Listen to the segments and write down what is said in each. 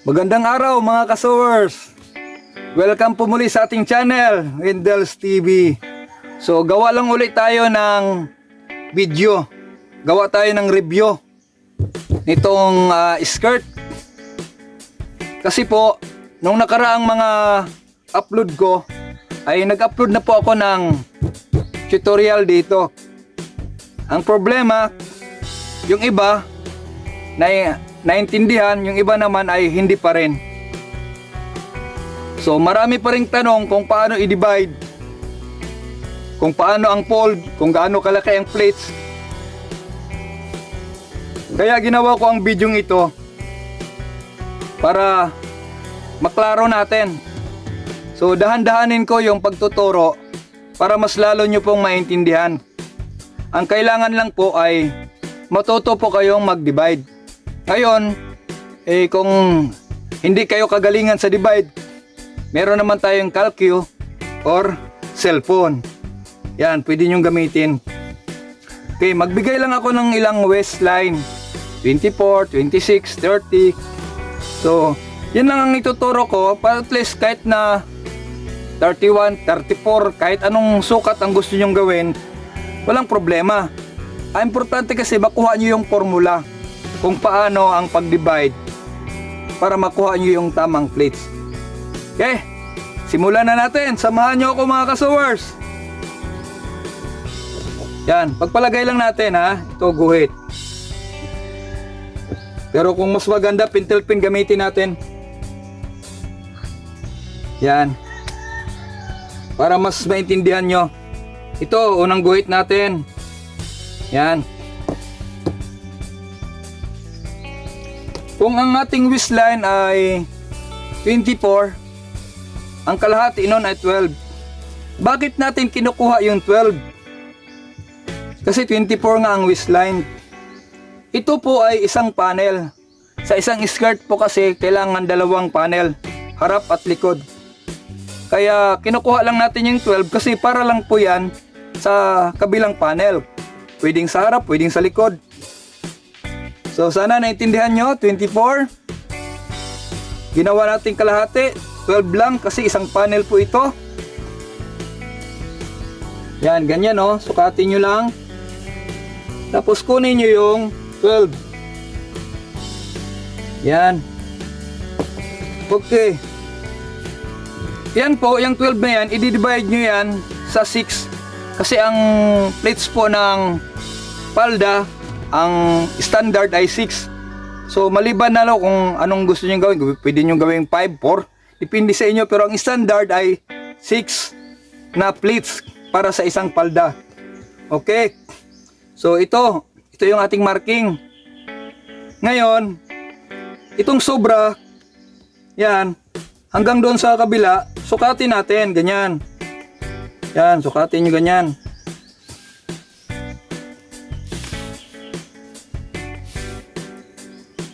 Magandang araw mga kasowers. Welcome po muli sa ating channel, Wendell's TV. So gawa lang ulit tayo ng video. Gawa tayo ng review nitong skirt. Kasi po, nung nakaraang mga upload ko, ay nag-upload na po ako ng tutorial dito. Ang problema, yung iba naintindihan, yung iba naman ay hindi pa rin. So marami pa ring tanong kung paano i-divide, kung paano ang fold, kung gaano kalaki ang plates. Kaya ginawa ko ang video ito para maklaro natin. So dahan-dahanin ko yung pagtuturo para mas lalo nyo pong maintindihan. Ang kailangan lang po ay matuto po kayong mag-divide. Ngayon, kung hindi kayo kagalingan sa divide, meron naman tayong calcio or cellphone. Yan, pwede nyo gamitin. Okay, magbigay lang ako ng ilang waistline. 24, 26, 30. So, yan lang ang ituturo ko. Para at least kahit na 31, 34, kahit anong sukat ang gusto nyong gawin, walang problema. Ang importante kasi makuha nyo yung formula kung paano ang pag-divide para makuha nyo yung tamang plates. Okay, simulan na natin. Samahan nyo ako mga kasowers. Yan, pagpalagay lang natin ha. Ito guhit. Pero kung mas maganda, pintel pin gamitin natin. Yan, para mas maintindihan nyo. Ito, unang guhit natin. Yan. Kung ang ating waistline ay 24, ang kalahati nun ay 12. Bakit natin kinukuha yung 12? Kasi 24 nga ang waistline. Ito po ay isang panel. Sa isang skirt po kasi kailangan dalawang panel, harap at likod. Kaya kinukuha lang natin yung 12 kasi para lang po yan sa kabilang panel. Pwedeng sa harap, pwedeng sa likod. So sana naintindihan nyo, 24. Ginawa natin kalahati, 12 lang kasi isang panel po ito. Yan, ganyan o, sukatin nyo lang. Tapos kunin nyo yung 12. Yan. Okay. Yan po, yung 12 na yan, i-divide nyo yan sa 6. Kasi ang plates po ng palda, ang standard ay 6. So maliban na lang kung anong gusto niyo gawin, pwede niyo gawing 5, 4, depende sa inyo, pero ang standard ay 6 na plates para sa isang palda. Okay, so ito yung ating marking. Ngayon, itong sobra, yan, hanggang doon sa kabila, sukatin natin, ganyan. Yan, sukatin nyo ganyan.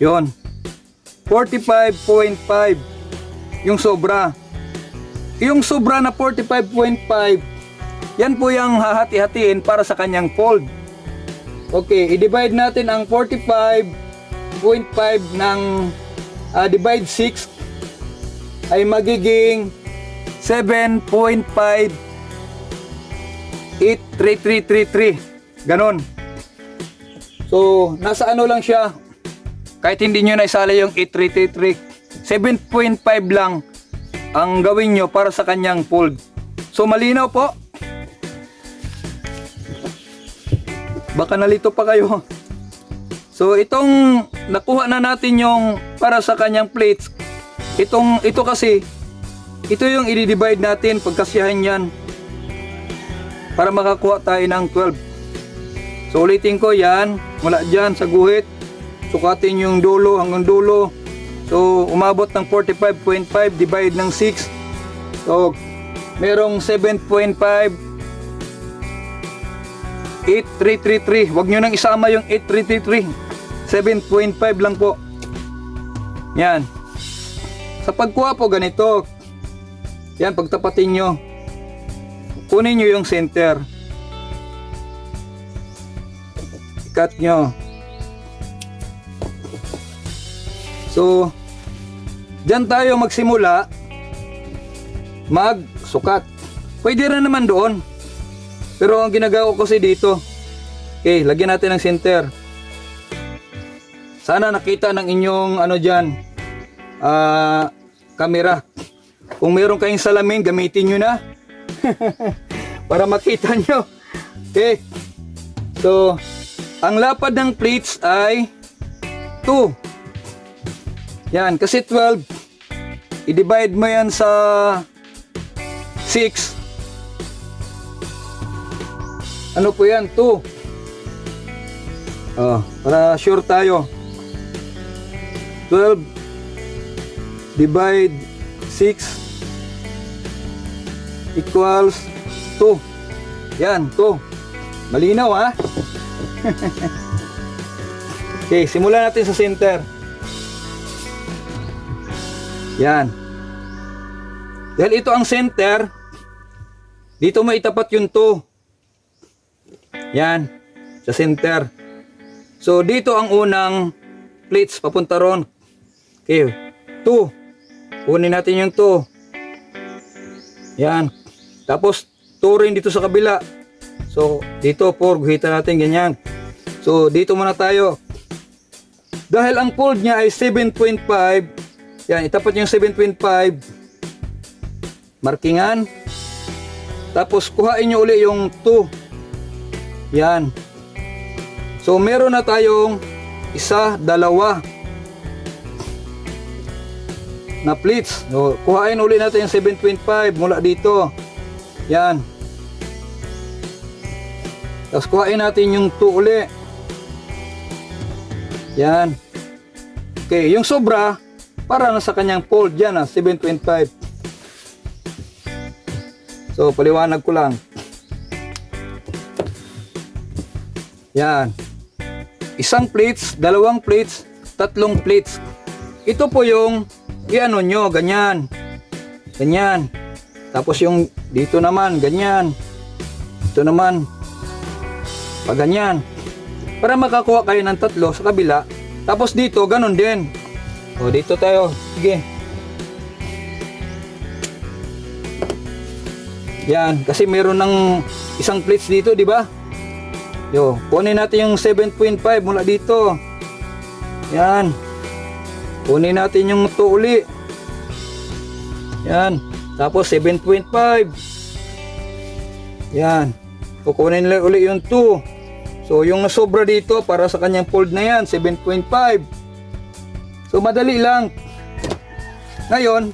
Yon, 45.5 yung sobra. Yung sobra na 45.5, yan po yung hahati-hatiin para sa kanyang fold. Okay, i-divide natin ang 45.5 ng divide 6 ay magiging 7.58333. Ganon. So, nasa ano lang siya. Kahit hindi nyo naisali yung 8333, 7.5 lang ang gawin nyo para sa kanyang fold. So malinaw po? Baka nalito pa kayo. So itong nakuha na natin yung para sa kanyang plates. Ito kasi, ito yung i-divide natin, pagkasiyahan yan para makakuha tayo ng 12. So ulitin ko yan, mula dyan sa guhit, sukatin yung dulo hanggang dulo. So umabot ng 45.5 divide ng 6. So merong 7.58333. Huwag nyo nang isama yung 8333. 7.5 lang po. Yan. Sa pagkuha po ganito. Yan, pagtapatin nyo. Kunin nyo yung center. Cut nyo. So Diyan tayo magsimula magsukat. Pwede rin naman doon. Pero ang ginagawa ko kasi dito. Okay, lagyan natin ng center. Sana nakita ng inyong ano dyan, camera. Kung meron kayong salamin, gamitin nyo na. Para makita nyo. Okay. So, ang lapad ng plates ay 2. Yan, kasi 12, i-divide mo yan sa 6. Ano po yan? 2. Para sure tayo. 12 divide 6 equals 2. Yan, 2. Malinaw ha? Okay, simulan natin sa center. Yan. Dahil ito ang center, dito mo itapat yung 2. Yan, sa center. So, dito ang unang plates papunta ron. Okay, 2. Kunin natin yung 2. Yan. Tapos, 2 rin dito sa kabila. So, dito 4, guhitan natin ganyan. So, dito muna tayo. Dahil ang fold niya ay 7.5, yan, itapat yung 7.5. Markingan. Tapos, kuhain nyo uli yung 2. Yan. So, meron na tayong 1, 2 na pleats. So, kuhain uli natin yung 7.5 mula dito. Yan. Tapos, kuhain natin yung 2 uli. Yan. Okay, yung sobra, para na sa kanyang fold yan, 7.5. So, paliwanag ko lang. Yan. 1 plates, 2 plates, 3 plates. Ito po yung i-ano nyo, ganyan. Ganyan. Tapos yung dito naman, ganyan. Ito naman, pa ganyan. Para makakuha kayo ng 3 sa kabila. Tapos dito, ganun din. O, dito tayo. Sige. Yan, kasi meron ng 1 plates dito, di ba? Yo, kunin natin yung 7.5 mula dito. Yan. Kunin natin yung 2 uli. Yan. Tapos 7.5. Yan. Kukunin uli yung 2. So, yung nasobra dito para sa kanyang fold na yan, 7.5. So, madali lang. Ngayon,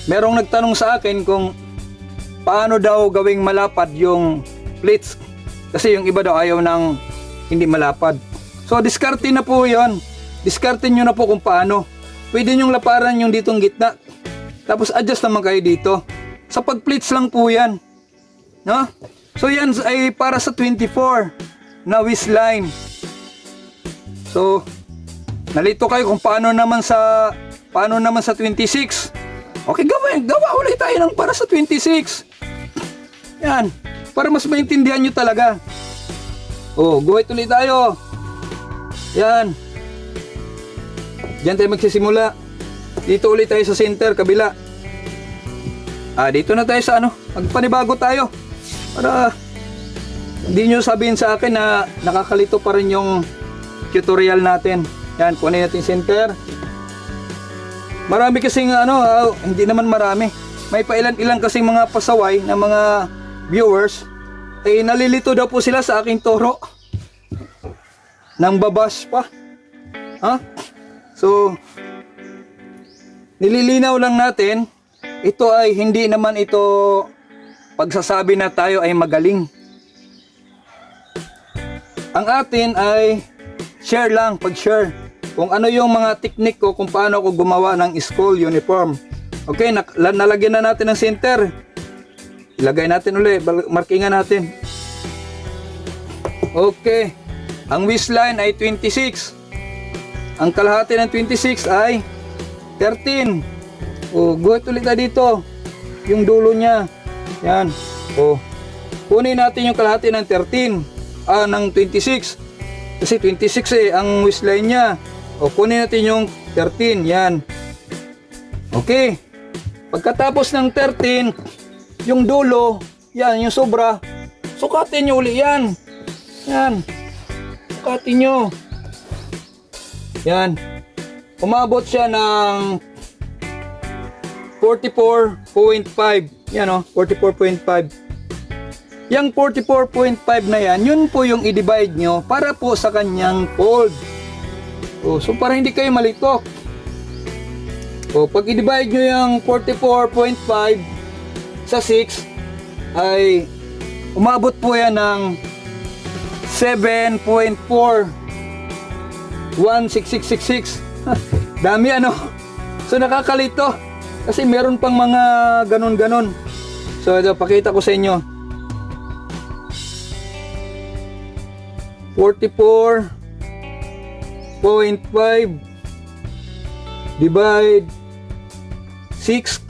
merong nagtanong sa akin kung paano daw gawing malapad yung plates. Kasi yung iba daw ayaw ng hindi malapad. So, diskarte na po yun. Diskarte nyo na po kung paano. Pwede nyong laparan yung ditong gitna. Tapos, adjust naman kayo dito. Sa pag-plates lang po yan. No? So, yan ay para sa 24 na waistline. So, nalito kayo kung paano naman sa 26. Okay, gawa ulit tayo ng para sa 26. Yan, para mas maintindihan nyo talaga. Oh, guhit ulit tayo. Yan. Diyan tayo magsisimula. Dito ulit tayo sa center, kabila. Dito na tayo sa magpanibago tayo. Para hindi nyo sabihin sa akin na nakakalito pa rin yung tutorial natin. Yan, kunin natin center. Marami kasing hindi naman marami. May pailan-ilan kasing mga pasaway na mga viewers. Nalilito daw po sila sa aking toro. Nang babas pa. So, nililinaw lang natin, ito ay hindi naman ito pagsasabi na tayo ay magaling. Ang atin ay share lang, pag-share. Kung ano yung mga teknik ko kung paano ako gumawa ng school uniform. Okay, nalagyan na natin ng center. Ilagay natin ulit, markingan natin. Okay, ang waistline ay 26. Ang kalahati ng 26 ay 13. Guhit ulit na dito. Yung dulo niya. Yan. Kunin natin yung kalahati ng 13. Ng 26. Kasi 26 ang waistline niya. Kunin natin yung 13. Yan. Okay. Pagkatapos ng 13, yung dulo, yan, yung sobra, sukatin nyo uli yan. Yan. Sukatin nyo. Yan. Umabot siya ng 44.5. Yan o, 44.5. Yung 44.5 na yan, yun po yung i-divide nyo para po sa kanyang fold. So para hindi kayo malito. Pag i-divide nyo yung 44.5 sa 6, ay umabot po yan ng 7.41666. Dami ano. So nakakalito kasi meron pang mga ganon-ganon. So ito, pakita ko sa inyo. 44.5 divide 6,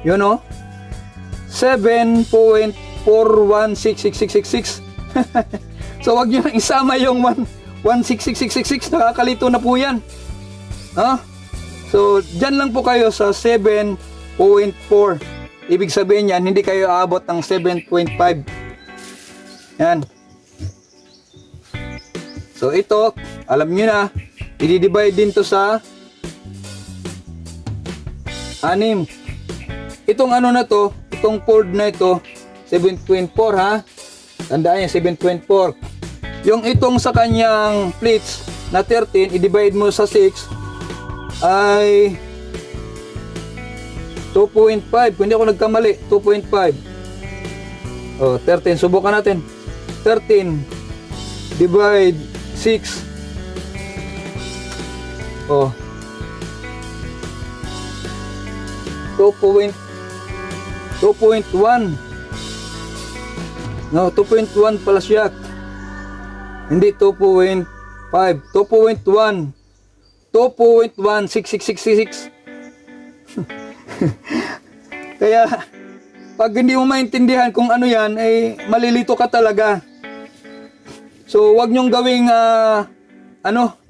yun o, 7.416666. So wag nyo nang isama yung 16666. Nakakalito na po yan. So dyan lang po kayo sa 7.4. Ibig sabihin yan, hindi kayo aabot ng 7.5. Yan. So ito, alam nyo na, i-divide din to sa 6. Itong ano na to, itong fold na ito, 7.4 ha. Tandaan niya, 7.4. Yung itong sa kanyang plates na 13, i-divide mo sa 6 ay 2.5. Kung hindi ako nagkamali, 2.5. 13. Subukan natin. 13 divide 6. 2.1. No, 2.1 pala siya. Hindi 2.5. 2.1. 2.16666. Kaya pag hindi mo maintindihan kung ano yan, ay malilito ka talaga. So wag nyong gawing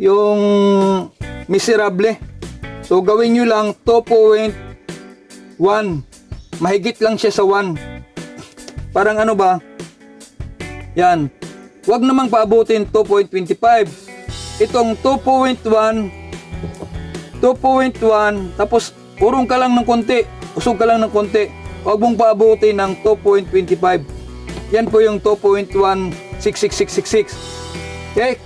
yung miserable. So gawin nyo lang 2.1. Mahigit lang siya sa 1. Parang ano ba? Yan. Wag namang paabutin 2.25. Itong 2.1, tapos urong ka lang ng konti, usog ka lang ng konti. Wag mong paabutin ng 2.25. Yan po yung 2.16666. Okay?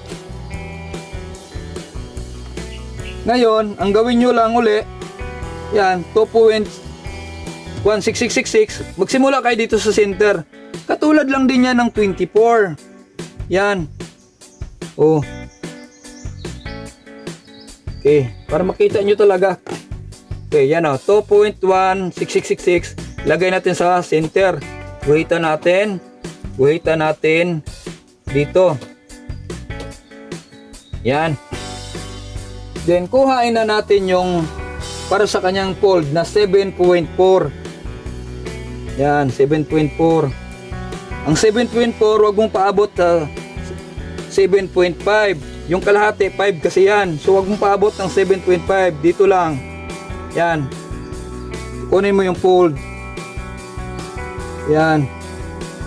Ngayon, ang gawin nyo lang uli, yan, 2.16666. Magsimula kayo dito sa center. Katulad lang din yan ng 24. Yan. Okay, para makita nyo talaga. Okay, yan o, 2.16666. Lagay natin sa center. Guhitan natin dito. Yan. Then kuhain na natin yung para sa kanyang fold na 7.4. Yan, 7.4. Ang 7.4 wag mong paabot sa 7.5. Yung kalahati 5 kasi yan. So wag mong paabot ng 7.5. Dito lang. Yan. Kunin mo yung fold. Yan.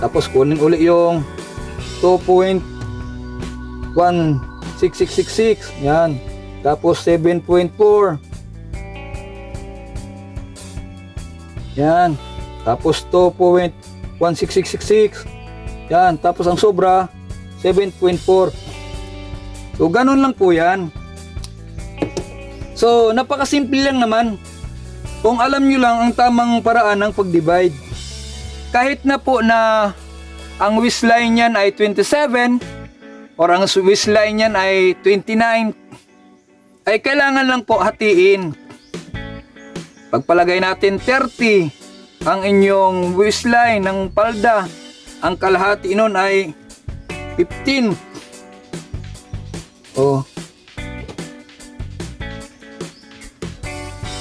Tapos kunin uli yung 2.16666. Yan. Tapos 7.4. Yan. Tapos 2.16666. Yan. Tapos ang sobra 7.4. So ganun lang po yan. So napakasimple lang naman. Kung alam nyo lang ang tamang paraan ng pag-divide. Kahit na po na ang waistline niyan ay 27 or ang waistline niyan ay 29, ay kailangan lang po hatiin. Pagpalagay natin 30 ang inyong waistline ng palda, ang kalahati nun ay 15.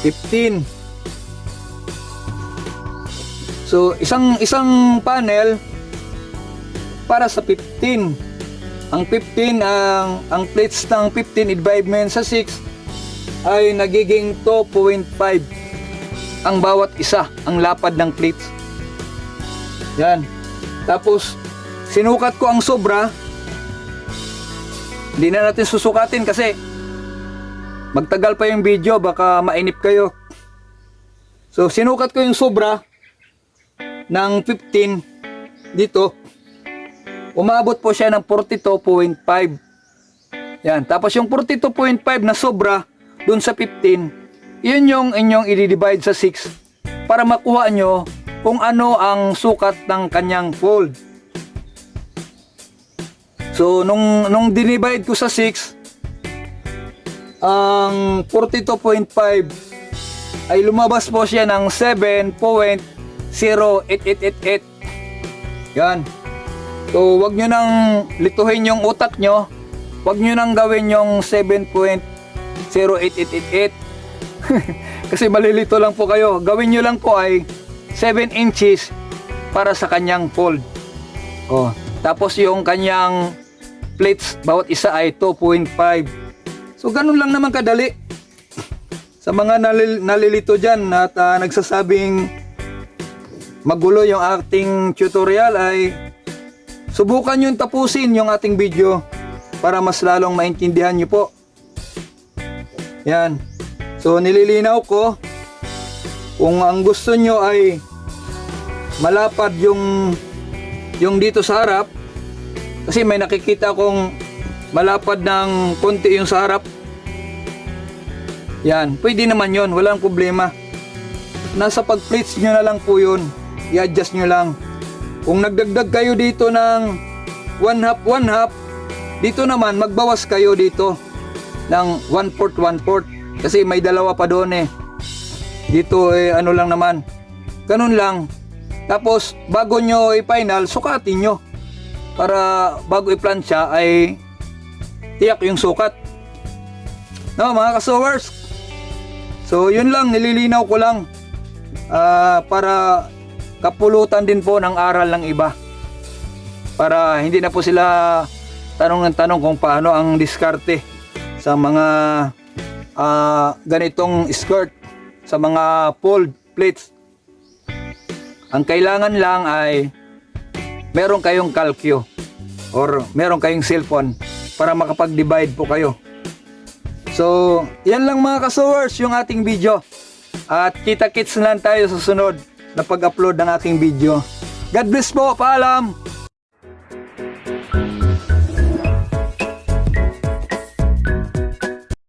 15. So isang panel para sa 15. Ang 15 ang plates ng 15 i-divide mo yan sa 6. ay nagiging 2.5 ang bawat isa, ang lapad ng plates. Yan. Tapos, sinukat ko ang sobra. Hindi na natin susukatin kasi magtagal pa yung video, baka mainip kayo. So, sinukat ko yung sobra ng 15 dito. Umabot po siya ng 42.5. Yan. Tapos yung 42.5 na sobra dun sa 15, yun yung inyong i-divide sa 6 para makuha nyo kung ano ang sukat ng kanyang fold. So, nung dinivide ko sa 6, ang 42.5 ay lumabas po siya ng 7.0888. Yan. So, wag nyo nang lituhin yung utak nyo. Wag nyo nang gawin yung 7.0888. Kasi malilito lang po kayo. Gawin nyo lang po ay 7 inches para sa kanyang fold. Oh, tapos yung kanyang plates, bawat isa ay 2.5. So, ganun lang naman kadali. Sa mga nalilito dyan at nagsasabing magulo yung ating tutorial, ay subukan nyo tapusin yung ating video para mas lalong maintindihan nyo po. Yan. So, nililinaw ko kung ang gusto nyo ay malapad yung dito sa harap, kasi may nakikita kong malapad ng konti yung sa harap. Yan, pwede naman yon, walang problema. Nasa pag-plates nyo na lang po yun. I-adjust nyo lang. Kung nagdagdag kayo dito ng 1/2, dito naman magbawas kayo dito ng 1/4. Kasi may dalawa pa doon eh. Dito ano lang naman. Ganun lang. Tapos bago nyo i-final, sukatin nyo. Para bago i-plansya ay tiyak yung sukat. No, mga kasowers. So, yun lang, nililinaw ko lang para kapulutan din po ng aral ng iba. Para hindi na po sila tanong ng tanong kung paano ang diskarte sa mga ganitong skirt, sa mga fold plates. Ang kailangan lang ay meron kayong calcio or meron kayong cellphone para makapag-divide po kayo. So, yan lang mga kasowers yung ating video. At kita-kits lang tayo sa sunod na pag-upload ng aking video. God bless po, paalam!